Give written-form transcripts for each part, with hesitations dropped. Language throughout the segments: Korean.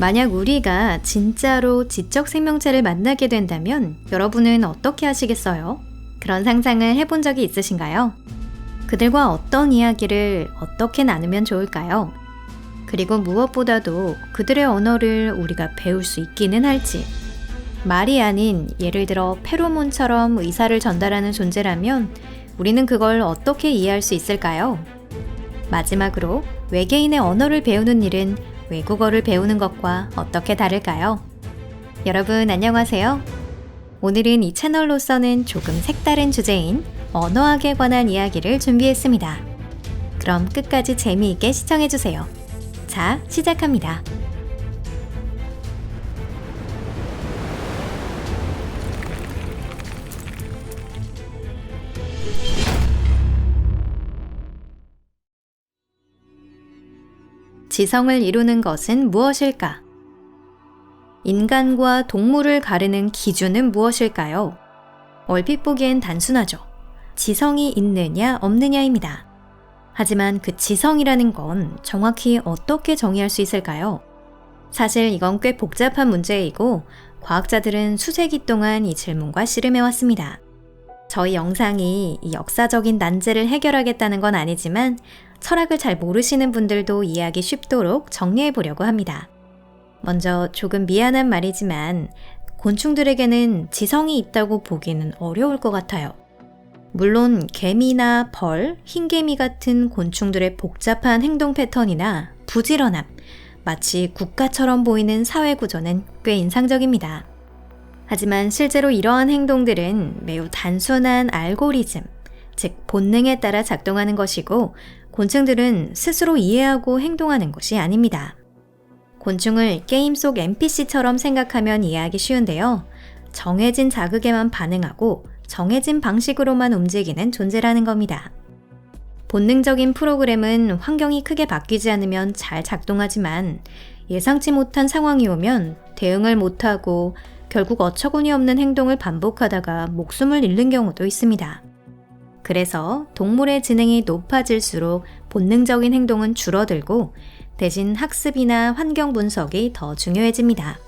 만약 우리가 진짜로 지적 생명체를 만나게 된다면 여러분은 어떻게 하시겠어요? 그런 상상을 해본 적이 있으신가요? 그들과 어떤 이야기를 어떻게 나누면 좋을까요? 그리고 무엇보다도 그들의 언어를 우리가 배울 수 있기는 할지. 말이 아닌 예를 들어 페로몬처럼 의사를 전달하는 존재라면 우리는 그걸 어떻게 이해할 수 있을까요? 마지막으로 외계인의 언어를 배우는 일은 외국어를 배우는 것과 어떻게 다를까요? 여러분 안녕하세요. 오늘은 이 채널로서는 조금 색다른 주제인 언어학에 관한 이야기를 준비했습니다. 그럼 끝까지 재미있게 시청해주세요. 자, 시작합니다. 지성을 이루는 것은 무엇일까? 인간과 동물을 가르는 기준은 무엇일까요? 얼핏 보기엔 단순하죠. 지성이 있느냐 없느냐입니다. 하지만 그 지성이라는 건 정확히 어떻게 정의할 수 있을까요? 사실 이건 꽤 복잡한 문제이고 과학자들은 수세기 동안 이 질문과 씨름해왔습니다. 저희 영상이 이 역사적인 난제를 해결하겠다는 건 아니지만 철학을 잘 모르시는 분들도 이해하기 쉽도록 정리해 보려고 합니다. 먼저 조금 미안한 말이지만 곤충들에게는 지성이 있다고 보기는 어려울 것 같아요. 물론 개미나 벌, 흰개미 같은 곤충들의 복잡한 행동 패턴이나 부지런함, 마치 국가처럼 보이는 사회 구조는 꽤 인상적입니다. 하지만 실제로 이러한 행동들은 매우 단순한 알고리즘, 즉 본능에 따라 작동하는 것이고 곤충들은 스스로 이해하고 행동하는 것이 아닙니다. 곤충을 게임 속 NPC처럼 생각하면 이해하기 쉬운데요. 정해진 자극에만 반응하고 정해진 방식으로만 움직이는 존재라는 겁니다. 본능적인 프로그램은 환경이 크게 바뀌지 않으면 잘 작동하지만 예상치 못한 상황이 오면 대응을 못하고 결국 어처구니 없는 행동을 반복하다가 목숨을 잃는 경우도 있습니다. 그래서 동물의 지능이 높아질수록 본능적인 행동은 줄어들고 대신 학습이나 환경 분석이 더 중요해집니다.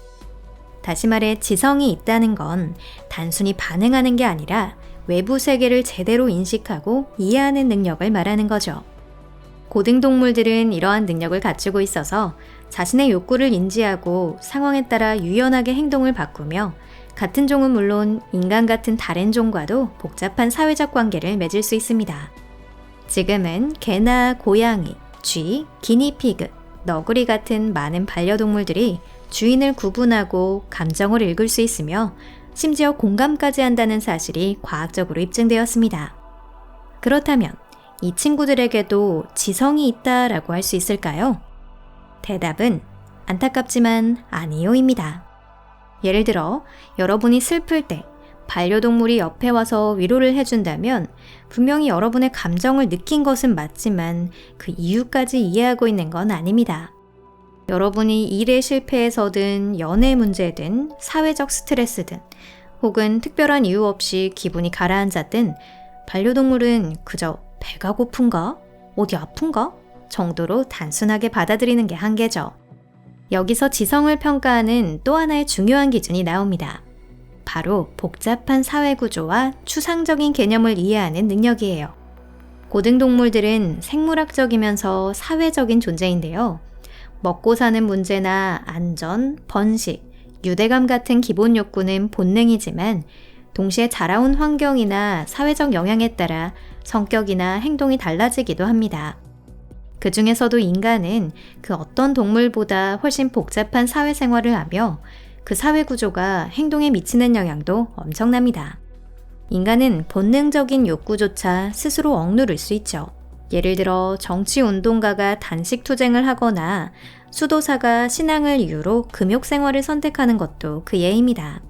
다시 말해 지성이 있다는 건 단순히 반응하는 게 아니라 외부 세계를 제대로 인식하고 이해하는 능력을 말하는 거죠. 고등동물들은 이러한 능력을 갖추고 있어서 자신의 욕구를 인지하고 상황에 따라 유연하게 행동을 바꾸며 같은 종은 물론 인간 같은 다른 종과도 복잡한 사회적 관계를 맺을 수 있습니다. 지금은 개나 고양이, 쥐, 기니피그, 너구리 같은 많은 반려동물들이 주인을 구분하고 감정을 읽을 수 있으며 심지어 공감까지 한다는 사실이 과학적으로 입증되었습니다. 그렇다면 이 친구들에게도 지성이 있다라고 할 수 있을까요? 대답은 안타깝지만 아니요입니다. 예를 들어 여러분이 슬플 때 반려동물이 옆에 와서 위로를 해준다면 분명히 여러분의 감정을 느낀 것은 맞지만 그 이유까지 이해하고 있는 건 아닙니다. 여러분이 일에 실패해서든 연애 문제든 사회적 스트레스든 혹은 특별한 이유 없이 기분이 가라앉았든 반려동물은 그저 배가 고픈가? 어디 아픈가? 정도로 단순하게 받아들이는 게 한계죠. 여기서 지성을 평가하는 또 하나의 중요한 기준이 나옵니다. 바로 복잡한 사회 구조와 추상적인 개념을 이해하는 능력이에요. 고등동물들은 생물학적이면서 사회적인 존재인데요. 먹고 사는 문제나 안전, 번식, 유대감 같은 기본 욕구는 본능이지만 동시에 자라온 환경이나 사회적 영향에 따라 성격이나 행동이 달라지기도 합니다. 그 중에서도 인간은 그 어떤 동물보다 훨씬 복잡한 사회생활을 하며 그 사회 구조가 행동에 미치는 영향도 엄청납니다. 인간은 본능적인 욕구조차 스스로 억누를 수 있죠. 예를 들어 정치운동가가 단식투쟁을 하거나 수도사가 신앙을 이유로 금욕생활을 선택하는 것도 그 예입니다.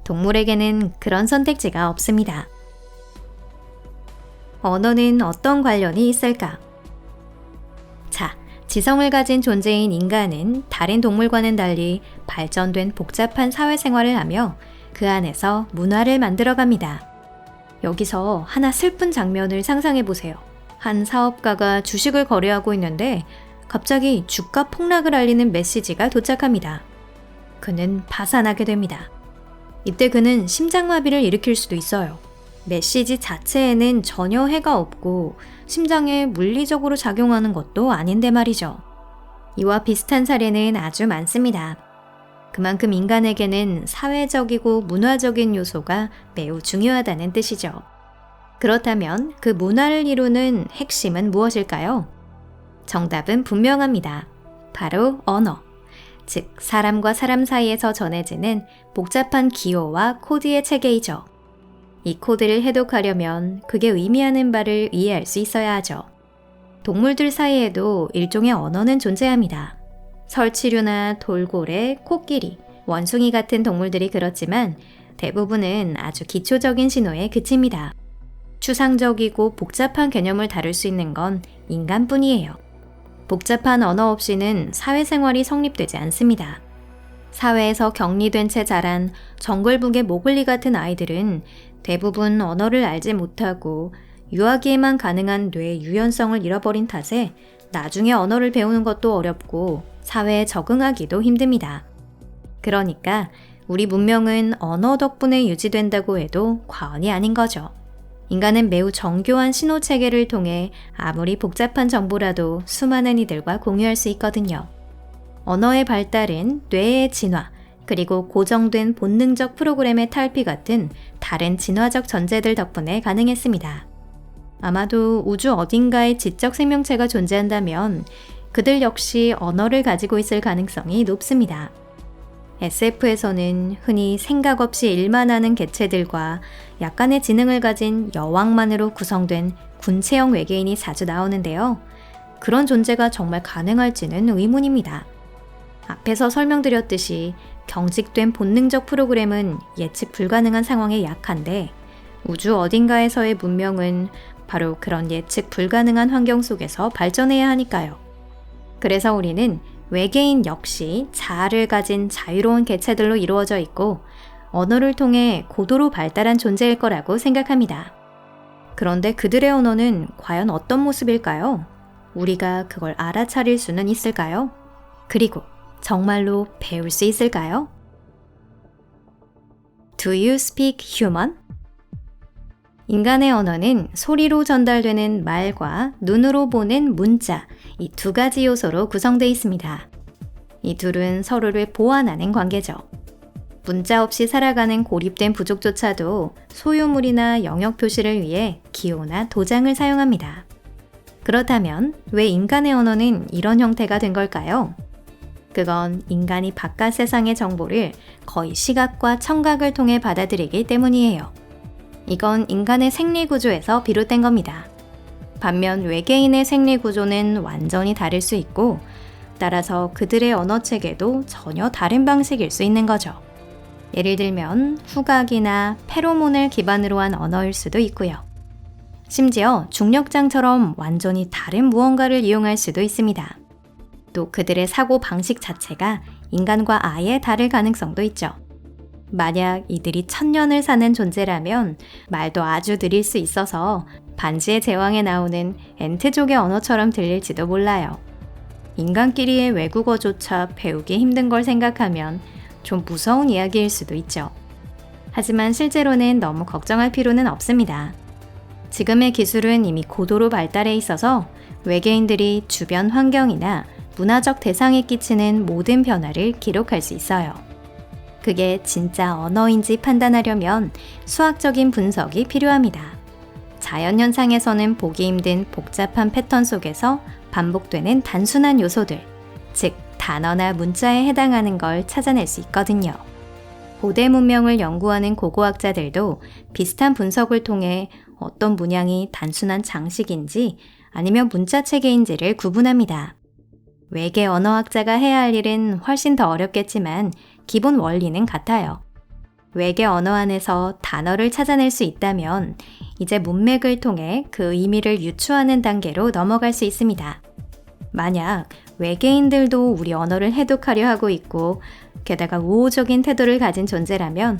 동물에게는 그런 선택지가 없습니다. 언어는 어떤 관련이 있을까? 자, 지성을 가진 존재인 인간은 다른 동물과는 달리 발전된 복잡한 사회생활을 하며 그 안에서 문화를 만들어갑니다. 여기서 하나 슬픈 장면을 상상해 보세요. 한 사업가가 주식을 거래하고 있는데 갑자기 주가 폭락을 알리는 메시지가 도착합니다. 그는 파산하게 됩니다. 이때 그는 심장마비를 일으킬 수도 있어요. 메시지 자체에는 전혀 해가 없고 심장에 물리적으로 작용하는 것도 아닌데 말이죠. 이와 비슷한 사례는 아주 많습니다. 그만큼 인간에게는 사회적이고 문화적인 요소가 매우 중요하다는 뜻이죠. 그렇다면 그 문화를 이루는 핵심은 무엇일까요? 정답은 분명합니다. 바로 언어. 즉, 사람과 사람 사이에서 전해지는 복잡한 기호와 코드의 체계이죠. 이 코드를 해독하려면 그게 의미하는 바를 이해할 수 있어야 하죠. 동물들 사이에도 일종의 언어는 존재합니다. 설치류나 돌고래, 코끼리, 원숭이 같은 동물들이 그렇지만 대부분은 아주 기초적인 신호에 그칩니다. 추상적이고 복잡한 개념을 다룰 수 있는 건 인간뿐이에요. 복잡한 언어 없이는 사회생활이 성립되지 않습니다. 사회에서 격리된 채 자란 정글북의 모글리 같은 아이들은 대부분 언어를 알지 못하고 유아기에만 가능한 뇌의 유연성을 잃어버린 탓에 나중에 언어를 배우는 것도 어렵고 사회에 적응하기도 힘듭니다. 그러니까 우리 문명은 언어 덕분에 유지된다고 해도 과언이 아닌 거죠. 인간은 매우 정교한 신호 체계를 통해 아무리 복잡한 정보라도 수많은 이들과 공유할 수 있거든요. 언어의 발달은 뇌의 진화, 그리고 고정된 본능적 프로그램의 탈피 같은 다른 진화적 전제들 덕분에 가능했습니다. 아마도 우주 어딘가에 지적 생명체가 존재한다면 그들 역시 언어를 가지고 있을 가능성이 높습니다. SF에서는 흔히 생각 없이 일만 하는 개체들과 약간의 지능을 가진 여왕만으로 구성된 군체형 외계인이 자주 나오는데요. 그런 존재가 정말 가능할지는 의문입니다. 앞에서 설명드렸듯이 경직된 본능적 프로그램은 예측 불가능한 상황에 약한데 우주 어딘가에서의 문명은 바로 그런 예측 불가능한 환경 속에서 발전해야 하니까요. 그래서 우리는 외계인 역시 자아를 가진 자유로운 개체들로 이루어져 있고 언어를 통해 고도로 발달한 존재일 거라고 생각합니다. 그런데 그들의 언어는 과연 어떤 모습일까요? 우리가 그걸 알아차릴 수는 있을까요? 그리고 정말로 배울 수 있을까요? Do you speak human? 인간의 언어는 소리로 전달되는 말과 눈으로 보는 문자, 이 두 가지 요소로 구성되어 있습니다. 이 둘은 서로를 보완하는 관계죠. 문자 없이 살아가는 고립된 부족조차도 소유물이나 영역 표시를 위해 기호나 도장을 사용합니다. 그렇다면 왜 인간의 언어는 이런 형태가 된 걸까요? 그건 인간이 바깥 세상의 정보를 거의 시각과 청각을 통해 받아들이기 때문이에요. 이건 인간의 생리 구조에서 비롯된 겁니다. 반면 외계인의 생리 구조는 완전히 다를 수 있고 따라서 그들의 언어 체계도 전혀 다른 방식일 수 있는 거죠. 예를 들면 후각이나 페로몬을 기반으로 한 언어일 수도 있고요. 심지어 중력장처럼 완전히 다른 무언가를 이용할 수도 있습니다. 또 그들의 사고 방식 자체가 인간과 아예 다를 가능성도 있죠. 만약 이들이 1000년을 사는 존재라면 말도 아주 느릴 수 있어서 반지의 제왕에 나오는 엔트족의 언어처럼 들릴지도 몰라요. 인간끼리의 외국어조차 배우기 힘든 걸 생각하면 좀 무서운 이야기일 수도 있죠. 하지만 실제로는 너무 걱정할 필요는 없습니다. 지금의 기술은 이미 고도로 발달해 있어서 외계인들이 주변 환경이나 문화적 대상에 끼치는 모든 변화를 기록할 수 있어요. 그게 진짜 언어인지 판단하려면 수학적인 분석이 필요합니다. 자연현상에서는 보기 힘든 복잡한 패턴 속에서 반복되는 단순한 요소들, 즉 단어나 문자에 해당하는 걸 찾아낼 수 있거든요. 고대 문명을 연구하는 고고학자들도 비슷한 분석을 통해 어떤 문양이 단순한 장식인지 아니면 문자 체계인지를 구분합니다. 외계 언어학자가 해야 할 일은 훨씬 더 어렵겠지만 기본 원리는 같아요. 외계 언어 안에서 단어를 찾아낼 수 있다면 이제 문맥을 통해 그 의미를 유추하는 단계로 넘어갈 수 있습니다. 만약 외계인들도 우리 언어를 해독하려 하고 있고 게다가 우호적인 태도를 가진 존재라면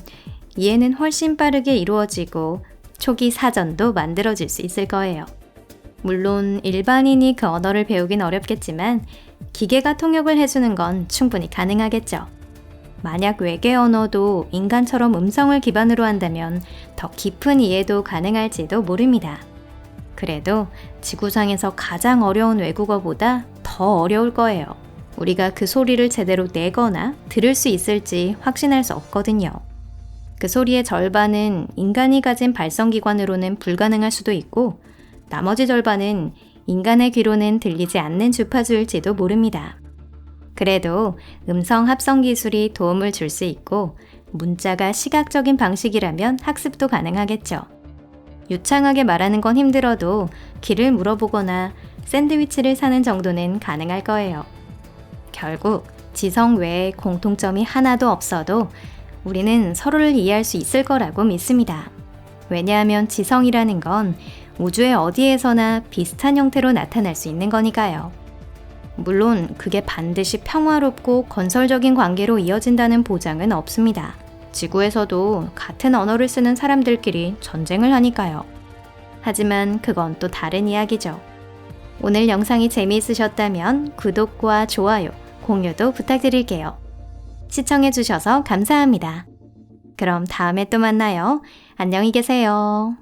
이해는 훨씬 빠르게 이루어지고 초기 사전도 만들어질 수 있을 거예요. 물론 일반인이 그 언어를 배우긴 어렵겠지만 기계가 통역을 해주는 건 충분히 가능하겠죠. 만약 외계 언어도 인간처럼 음성을 기반으로 한다면 더 깊은 이해도 가능할지도 모릅니다. 그래도 지구상에서 가장 어려운 외국어보다 더 어려울 거예요. 우리가 그 소리를 제대로 내거나 들을 수 있을지 확신할 수 없거든요. 그 소리의 절반은 인간이 가진 발성기관으로는 불가능할 수도 있고 나머지 절반은 인간의 귀로는 들리지 않는 주파수일지도 모릅니다. 그래도 음성 합성 기술이 도움을 줄 수 있고 문자가 시각적인 방식이라면 학습도 가능하겠죠. 유창하게 말하는 건 힘들어도 길을 물어보거나 샌드위치를 사는 정도는 가능할 거예요. 결국 지성 외에 공통점이 하나도 없어도 우리는 서로를 이해할 수 있을 거라고 믿습니다. 왜냐하면 지성이라는 건 우주의 어디에서나 비슷한 형태로 나타날 수 있는 거니까요. 물론 그게 반드시 평화롭고 건설적인 관계로 이어진다는 보장은 없습니다. 지구에서도 같은 언어를 쓰는 사람들끼리 전쟁을 하니까요. 하지만 그건 또 다른 이야기죠. 오늘 영상이 재미있으셨다면 구독과 좋아요, 공유도 부탁드릴게요. 시청해주셔서 감사합니다. 그럼 다음에 또 만나요. 안녕히 계세요.